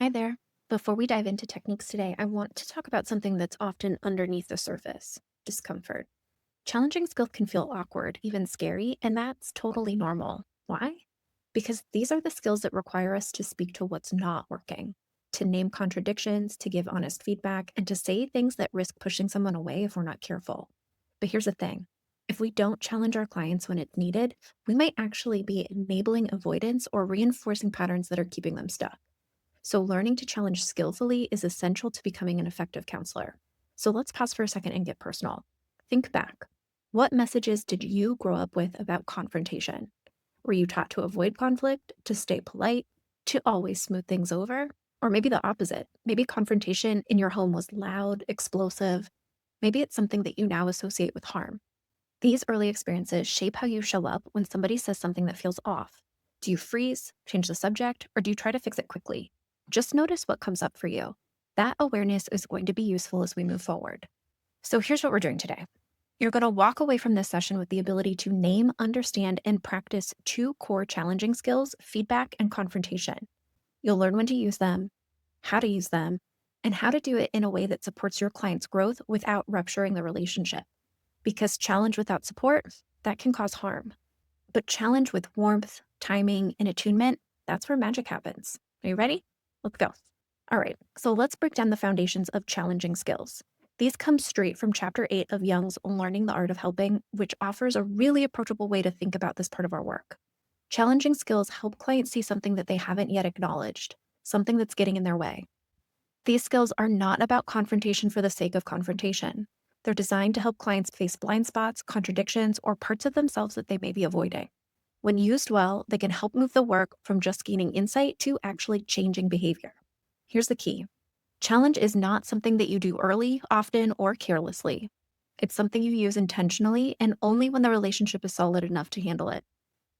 Hi there. Before we dive into techniques today, I want to talk about something that's often underneath the surface: discomfort. Challenging skills can feel awkward, even scary, and that's totally normal. Why? Because these are the skills that require us to speak to what's not working, to name contradictions, to give honest feedback, and to say things that risk pushing someone away if we're not careful. But here's the thing: if we don't challenge our clients when it's needed, we might actually be enabling avoidance or reinforcing patterns that are keeping them stuck. So, learning to challenge skillfully is essential to becoming an effective counselor. So, let's pause for a second and get personal. Think back. What messages did you grow up with about confrontation? Were you taught to avoid conflict, to stay polite, to always smooth things over? Or maybe the opposite. Maybe confrontation in your home was loud, explosive. Maybe it's something that you now associate with harm. These early experiences shape how you show up when somebody says something that feels off. Do you freeze, change the subject, or do you try to fix it quickly? Just notice what comes up for you. That awareness is going to be useful as we move forward. So here's what we're doing today. You're going to walk away from this session with the ability to name, understand, and practice two core challenging skills: feedback and confrontation. You'll learn when to use them, how to use them, and how to do it in a way that supports your client's growth without rupturing the relationship. Because challenge without support, that can cause harm. But challenge with warmth, timing, and attunement, that's where magic happens. Are you ready? Let's go. All right, so let's break down the foundations of challenging skills. These come straight from chapter 8 of Jung's Learning the Art of Helping, which offers a really approachable way to think about this part of our work. Challenging skills help clients see something that they haven't yet acknowledged, something that's getting in their way. These skills are not about confrontation for the sake of confrontation. They're designed to help clients face blind spots, contradictions, or parts of themselves that they may be avoiding. When used well, they can help move the work from just gaining insight to actually changing behavior. Here's the key: challenge is not something that you do early, often, or carelessly. It's something you use intentionally and only when the relationship is solid enough to handle it.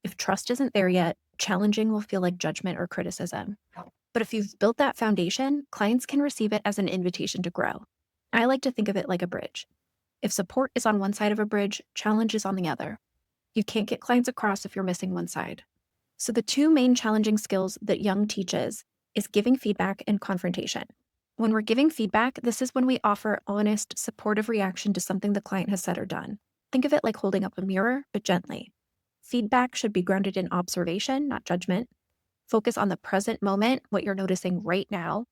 If trust isn't there yet, challenging will feel like judgment or criticism. But if you've built that foundation, clients can receive it as an invitation to grow. I like to think of it like a bridge. If support is on one side of a bridge, challenge is on the other. You can't get clients across if you're missing one side. So the two main challenging skills that Jung teaches is giving feedback and confrontation. When we're giving feedback, this is when we offer honest, supportive reaction to something the client has said or done. Think of it like holding up a mirror, but gently. Feedback should be grounded in observation, not judgment. Focus on the present moment, what you're noticing right now,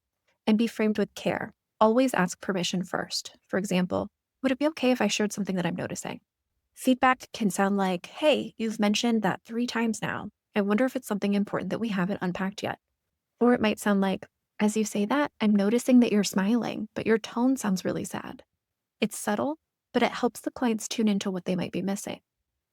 and be framed with care. Always ask permission first. For example, would it be okay if I shared something that I'm noticing? Feedback can sound like, hey, you've mentioned that 3 times now. I wonder if it's something important that we haven't unpacked yet. Or it might sound like, as you say that, I'm noticing that you're smiling, but your tone sounds really sad. It's subtle, but it helps the clients tune into what they might be missing.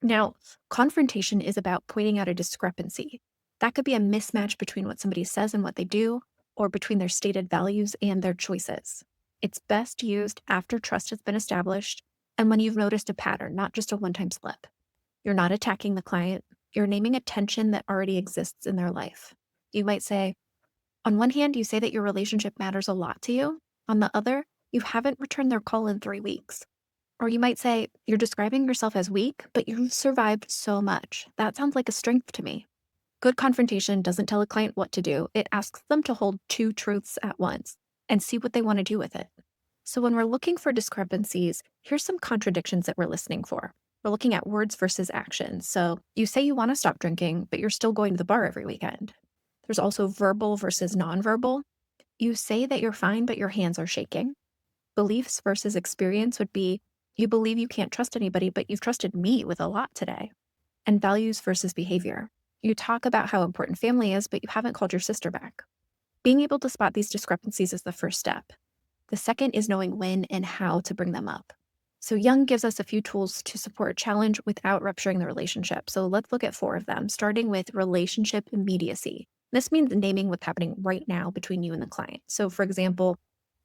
Now, confrontation is about pointing out a discrepancy. That could be a mismatch between what somebody says and what they do, or between their stated values and their choices. It's best used after trust has been established and when you've noticed a pattern, not just a one-time slip. You're not attacking the client, you're naming a tension that already exists in their life. You might say, on one hand, you say that your relationship matters a lot to you. On the other, you haven't returned their call in 3 weeks. Or you might say, you're describing yourself as weak, but you've survived so much. That sounds like a strength to me. Good confrontation doesn't tell a client what to do. It asks them to hold two truths at once and see what they want to do with it. So when we're looking for discrepancies, here's some contradictions that we're listening for. We're looking at words versus actions. So you say you want to stop drinking, but you're still going to the bar every weekend. There's also verbal versus nonverbal. You say that you're fine, but your hands are shaking. Beliefs versus experience would be, you believe you can't trust anybody, but you've trusted me with a lot today. And values versus behavior. You talk about how important family is, but you haven't called your sister back. Being able to spot these discrepancies is the first step. The second is knowing when and how to bring them up. So Jung gives us a few tools to support challenge without rupturing the relationship. So let's look at 4 of them, starting with relationship immediacy. This means naming what's happening right now between you and the client. So for example,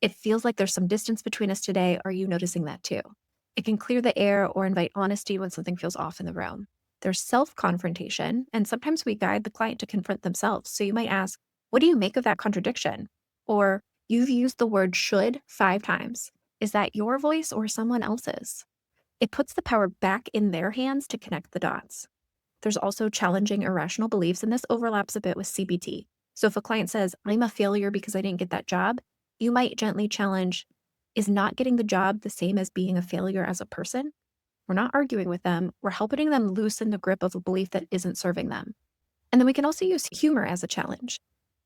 it feels like there's some distance between us today. Are you noticing that too? It can clear the air or invite honesty when something feels off in the room. There's self-confrontation, and sometimes we guide the client to confront themselves. So you might ask, what do you make of that contradiction? Or, you've used the word should 5 times. Is that your voice or someone else's? It puts the power back in their hands to connect the dots. There's also challenging irrational beliefs, and this overlaps a bit with CBT. So if a client says, I'm a failure because I didn't get that job, you might gently challenge, is not getting the job the same as being a failure as a person? We're not arguing with them. We're helping them loosen the grip of a belief that isn't serving them. And then we can also use humor as a challenge.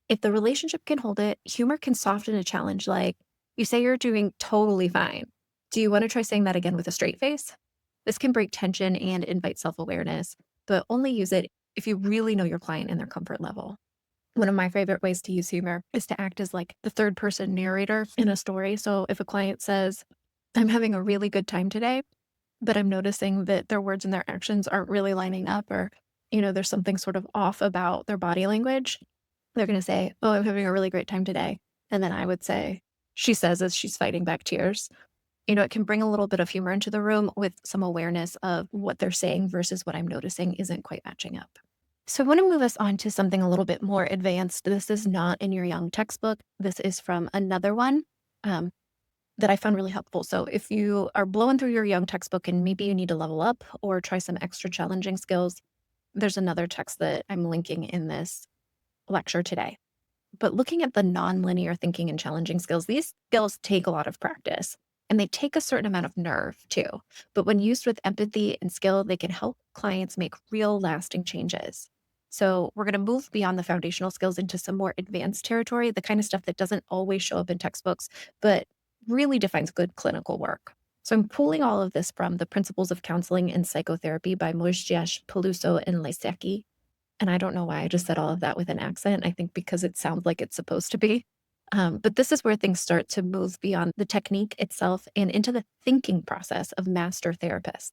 If the relationship can hold it, humor can soften a challenge like, you say you're doing totally fine. Do you want to try saying that again with a straight face? This can break tension and invite self awareness, but only use it if you really know your client and their comfort level. One of my favorite ways to use humor is to act as like the third person narrator in a story. So if a client says, I'm having a really good time today, but I'm noticing that their words and their actions aren't really lining up, or, there's something sort of off about their body language, they're going to say, oh, I'm having a really great time today. And then I would say, she says as she's fighting back tears. It can bring a little bit of humor into the room with some awareness of what they're saying versus what I'm noticing isn't quite matching up. So I want to move us on to something a little bit more advanced. This is not in your Young textbook. This is from another one um, that I found really helpful. So if you are blowing through your Young textbook and maybe you need to level up or try some extra challenging skills, there's another text that I'm linking in this lecture today. But looking at the nonlinear thinking and challenging skills, these skills take a lot of practice and they take a certain amount of nerve too. But when used with empathy and skill, they can help clients make real lasting changes. So we're going to move beyond the foundational skills into some more advanced territory, the kind of stuff that doesn't always show up in textbooks, but really defines good clinical work. So I'm pulling all of this from The Principles of Counseling and Psychotherapy by Mozdzierz, Peluso, and Lisiecki. And I don't know why I just said all of that with an accent. I think because it sounds like it's supposed to be. But this is where things start to move beyond the technique itself and into the thinking process of master therapists.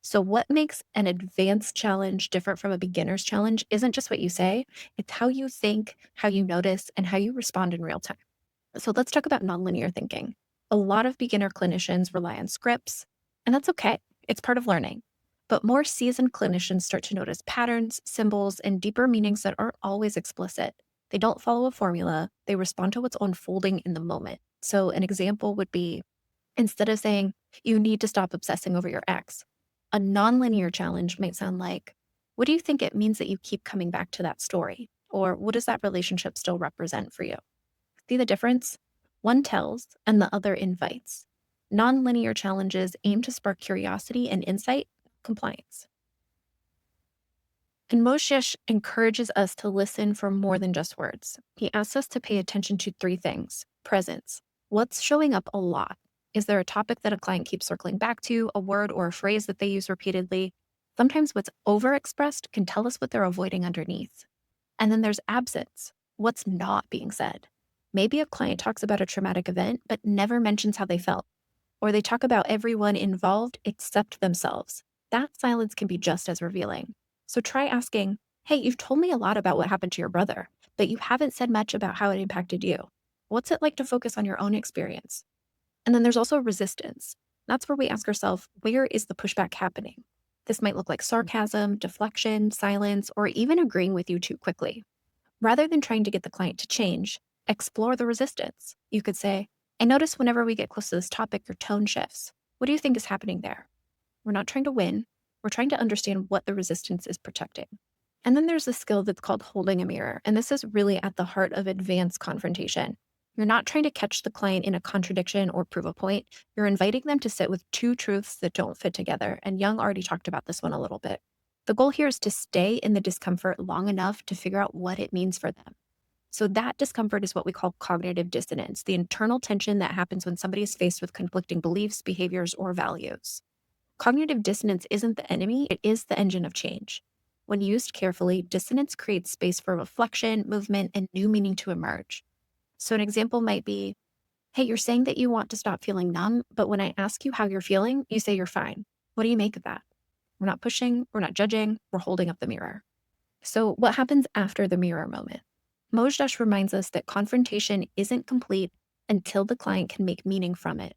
So, what makes an advanced challenge different from a beginner's challenge isn't just what you say, it's how you think, how you notice, and how you respond in real time. So, let's talk about nonlinear thinking. A lot of beginner clinicians rely on scripts, and that's okay. It's part of learning. But more seasoned clinicians start to notice patterns, symbols, and deeper meanings that aren't always explicit. They don't follow a formula, they respond to what's unfolding in the moment. So, an example would be instead of saying, you need to stop obsessing over your ex, a nonlinear challenge might sound like, what do you think it means that you keep coming back to that story? Or what does that relationship still represent for you? See the difference? One tells and the other invites. Nonlinear challenges aim to spark curiosity and insight, compliance. And Mozdzierz encourages us to listen for more than just words. He asks us to pay attention to three things: presence. What's showing up a lot? Is there a topic that a client keeps circling back to, a word or a phrase that they use repeatedly? Sometimes what's overexpressed can tell us what they're avoiding underneath. And then there's absence. What's not being said? Maybe a client talks about a traumatic event, but never mentions how they felt, or they talk about everyone involved except themselves. That silence can be just as revealing. So try asking, hey, you've told me a lot about what happened to your brother, but you haven't said much about how it impacted you. What's it like to focus on your own experience? And then there's also resistance. That's where we ask ourselves, where is the pushback happening? This might look like sarcasm, deflection, silence, or even agreeing with you too quickly. Rather than trying to get the client to change, explore the resistance. You could say, I notice whenever we get close to this topic, your tone shifts. What do you think is happening there? We're not trying to win. We're trying to understand what the resistance is protecting. And then there's a skill that's called holding a mirror. And this is really at the heart of advanced confrontation. You're not trying to catch the client in a contradiction or prove a point. You're inviting them to sit with two truths that don't fit together. And Young already talked about this one a little bit. The goal here is to stay in the discomfort long enough to figure out what it means for them. So that discomfort is what we call cognitive dissonance, the internal tension that happens when somebody is faced with conflicting beliefs, behaviors, or values. Cognitive dissonance isn't the enemy, it is the engine of change. When used carefully, dissonance creates space for reflection, movement, and new meaning to emerge. So an example might be, hey, you're saying that you want to stop feeling numb, but when I ask you how you're feeling, you say you're fine. What do you make of that? We're not pushing, we're not judging, we're holding up the mirror. So what happens after the mirror moment? Mozdzierz reminds us that confrontation isn't complete until the client can make meaning from it.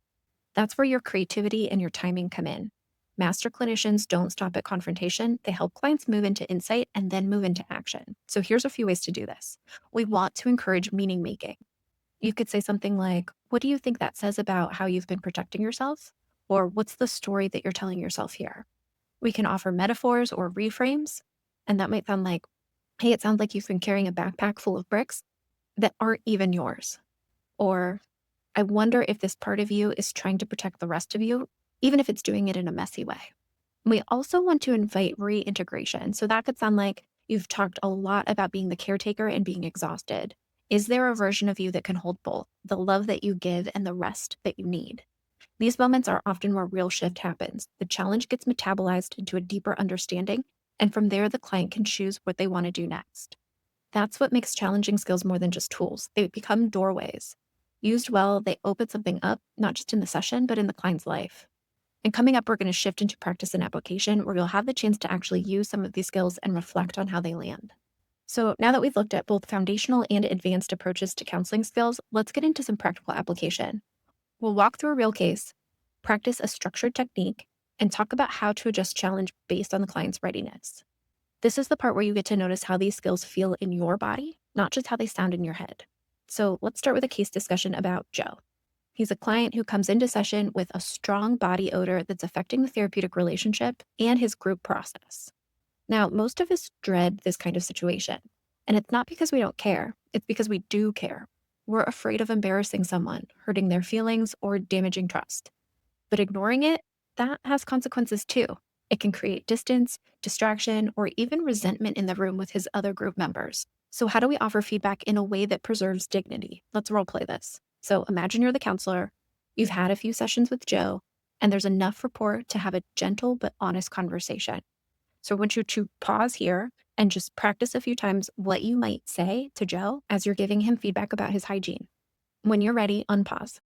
That's where your creativity and your timing come in. Master clinicians don't stop at confrontation. They help clients move into insight and then move into action. So here's a few ways to do this. We want to encourage meaning making. You could say something like, what do you think that says about how you've been protecting yourself? Or what's the story that you're telling yourself here? We can offer metaphors or reframes. And that might sound like, Hey, it sounds like you've been carrying a backpack full of bricks that aren't even yours. Or I wonder if this part of you is trying to protect the rest of you, even if it's doing it in a messy way. We also want to invite reintegration. So that could sound like you've talked a lot about being the caretaker and being exhausted. Is there a version of you that can hold both the love that you give and the rest that you need? These moments are often where real shift happens. The challenge gets metabolized into a deeper understanding, and from there, the client can choose what they want to do next. That's what makes challenging skills more than just tools. They become doorways. Used well, they open something up, not just in the session, but in the client's life. And coming up, we're going to shift into practice and application where you'll have the chance to actually use some of these skills and reflect on how they land. So, now that we've looked at both foundational and advanced approaches to counseling skills, let's get into some practical application. We'll walk through a real case, practice a structured technique, and talk about how to adjust challenge based on the client's readiness. This is the part where you get to notice how these skills feel in your body, not just how they sound in your head. So let's start with a case discussion about Joe. He's a client who comes into session with a strong body odor that's affecting the therapeutic relationship and his group process. Now, most of us dread this kind of situation, and it's not because we don't care, it's because we do care. We're afraid of embarrassing someone, hurting their feelings, or damaging trust. But ignoring it, that has consequences too. It can create distance, distraction, or even resentment in the room with his other group members. So, how do we offer feedback in a way that preserves dignity? Let's role play this. So, imagine you're the counselor, you've had a few sessions with Joe, and there's enough rapport to have a gentle but honest conversation. So, I want you to pause here and just practice a few times what you might say to Joe as you're giving him feedback about his hygiene. When you're ready, unpause.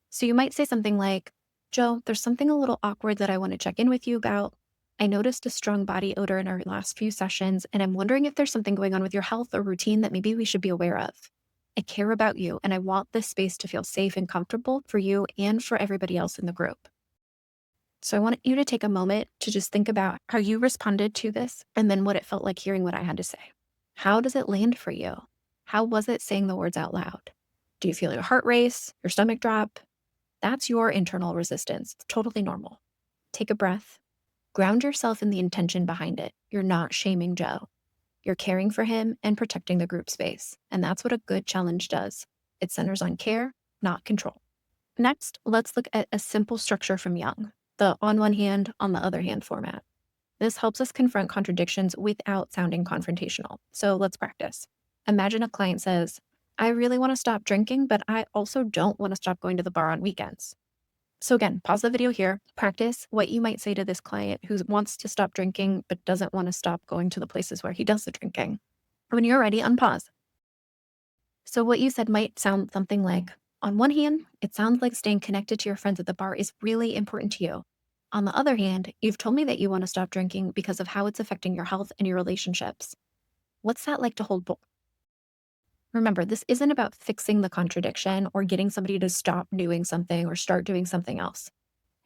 So you might say something like, Joe, there's something a little awkward that I want to check in with you about. I noticed a strong body odor in our last few sessions, and I'm wondering if there's something going on with your health or routine that maybe we should be aware of. I care about you, and I want this space to feel safe and comfortable for you and for everybody else in the group. So I want you to take a moment to just think about how you responded to this and then what it felt like hearing what I had to say. How does it land for you? How was it saying the words out loud? Do you feel your heart race, your stomach drop? That's your internal resistance. It's totally normal. Take a breath, ground yourself in the intention behind it. You're not shaming Joe. You're caring for him and protecting the group space. And that's what a good challenge does. It centers on care, not control. Next, let's look at a simple structure from Jung, the on one hand, on the other hand format. This helps us confront contradictions without sounding confrontational. So let's practice. Imagine a client says, I really want to stop drinking, but I also don't want to stop going to the bar on weekends. So again, pause the video here, practice what you might say to this client who wants to stop drinking but doesn't want to stop going to the places where he does the drinking. When you're ready, unpause. So what you said might sound something like, on one hand, it sounds like staying connected to your friends at the bar is really important to you. On the other hand, you've told me that you want to stop drinking because of how it's affecting your health and your relationships. What's that like to hold both? Remember, this isn't about fixing the contradiction or getting somebody to stop doing something or start doing something else.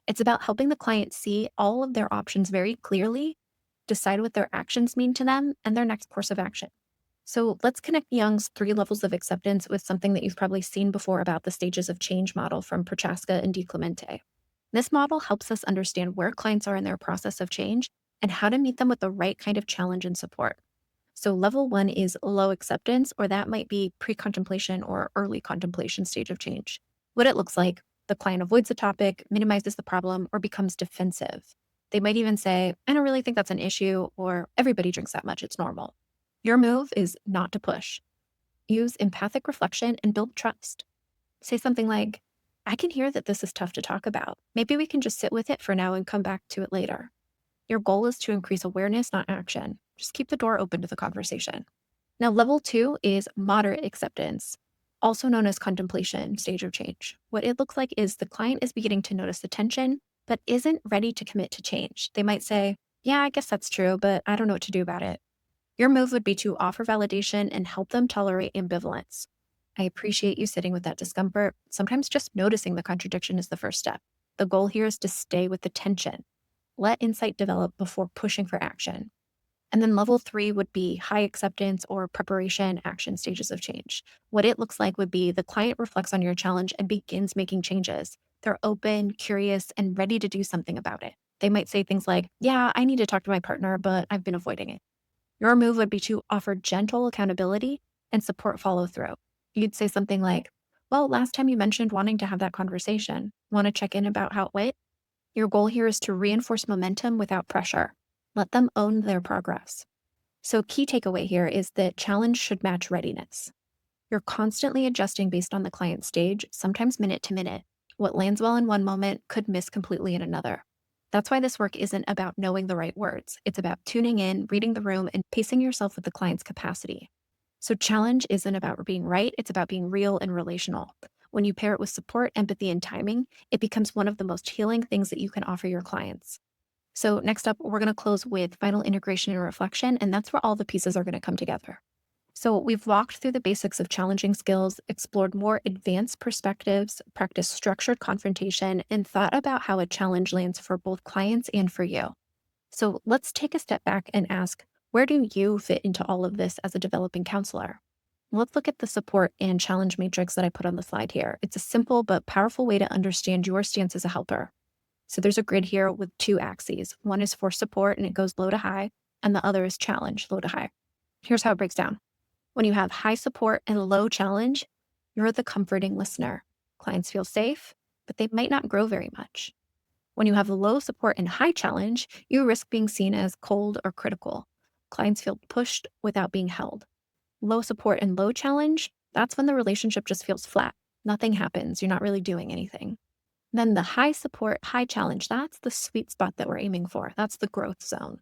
It's about helping the client see all of their options very clearly, decide what their actions mean to them, and their next course of action. So let's connect Jung's 3 levels of acceptance with something that you've probably seen before about the stages of change model from Prochaska and DiClemente. This model helps us understand where clients are in their process of change and how to meet them with the right kind of challenge and support. So level 1 is low acceptance, or that might be pre-contemplation or early contemplation stage of change. What it looks like, the client avoids the topic, minimizes the problem, or becomes defensive. They might even say, I don't really think that's an issue, or everybody drinks that much, it's normal. Your move is not to push. Use empathic reflection and build trust. Say something like, I can hear that this is tough to talk about. Maybe we can just sit with it for now and come back to it later. Your goal is to increase awareness, not action. Just keep the door open to the conversation. Now, level 2 is moderate acceptance, also known as contemplation stage of change. What it looks like is the client is beginning to notice the tension, but isn't ready to commit to change. They might say, yeah, I guess that's true, but I don't know what to do about it. Your move would be to offer validation and help them tolerate ambivalence. I appreciate you sitting with that discomfort. Sometimes just noticing the contradiction is the first step. The goal here is to stay with the tension. Let insight develop before pushing for action. And then level 3 would be high acceptance or preparation action stages of change. What it looks like would be the client reflects on your challenge and begins making changes. They're open, curious, and ready to do something about it. They might say things like, yeah, I need to talk to my partner, but I've been avoiding it. Your move would be to offer gentle accountability and support follow through. You'd say something like, well, last time you mentioned wanting to have that conversation. Want to check in about how it went? Your goal here is to reinforce momentum without pressure. Let them own their progress. So, key takeaway here is that challenge should match readiness. You're constantly adjusting based on the client stage, sometimes minute to minute. What lands well in one moment could miss completely in another. That's why this work isn't about knowing the right words. It's about tuning in, reading the room, and pacing yourself with the client's capacity. So, challenge isn't about being right, it's about being real and relational. When you pair it with support, empathy, and timing, it becomes one of the most healing things that you can offer your clients. So, next up, we're going to close with final integration and reflection, and that's where all the pieces are going to come together. So, we've walked through the basics of challenging skills, explored more advanced perspectives, practiced structured confrontation, and thought about how a challenge lands for both clients and for you. So, let's take a step back and ask, where do you fit into all of this as a developing counselor? Let's look at the support and challenge matrix that I put on the slide here. It's a simple but powerful way to understand your stance as a helper. So there's a grid here with two axes. One is for support and it goes low to high, and the other is challenge, low to high. Here's how it breaks down. When you have high support and low challenge, you're the comforting listener. Clients feel safe, but they might not grow very much. When you have low support and high challenge, you risk being seen as cold or critical. Clients feel pushed without being held. Low support and low challenge, that's when the relationship just feels flat. Nothing happens. You're not really doing anything. Then the high support, high challenge, that's the sweet spot that we're aiming for. That's the growth zone.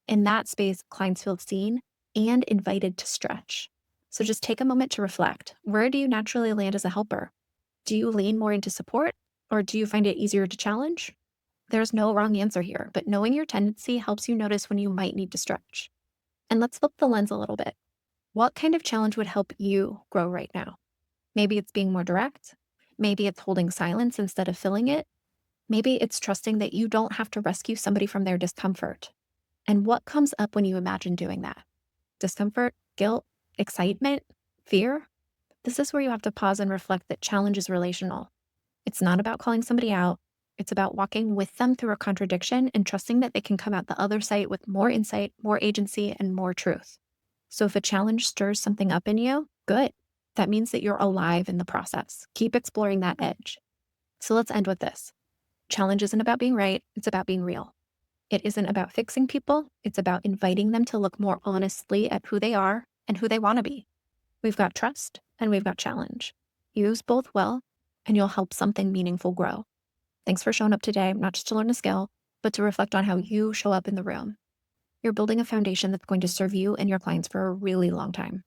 In that space, clients feel seen and invited to stretch. So just take a moment to reflect. Where do you naturally land as a helper? Do you lean more into support or do you find it easier to challenge? There's no wrong answer here, but knowing your tendency helps you notice when you might need to stretch. And let's flip the lens a little bit. What kind of challenge would help you grow right now? Maybe it's being more direct. Maybe it's holding silence instead of filling it. Maybe it's trusting that you don't have to rescue somebody from their discomfort. And what comes up when you imagine doing that? Discomfort, guilt, excitement, fear? This is where you have to pause and reflect that challenge is relational. It's not about calling somebody out. It's about walking with them through a contradiction and trusting that they can come out the other side with more insight, more agency, and more truth. So if a challenge stirs something up in you, good. That means that you're alive in the process. Keep exploring that edge. So let's end with this. Challenge isn't about being right, it's about being real. It isn't about fixing people, it's about inviting them to look more honestly at who they are and who they want to be. We've got trust and we've got challenge. Use both well, and you'll help something meaningful grow. Thanks for showing up today, not just to learn a skill, but to reflect on how you show up in the room. You're building a foundation that's going to serve you and your clients for a really long time.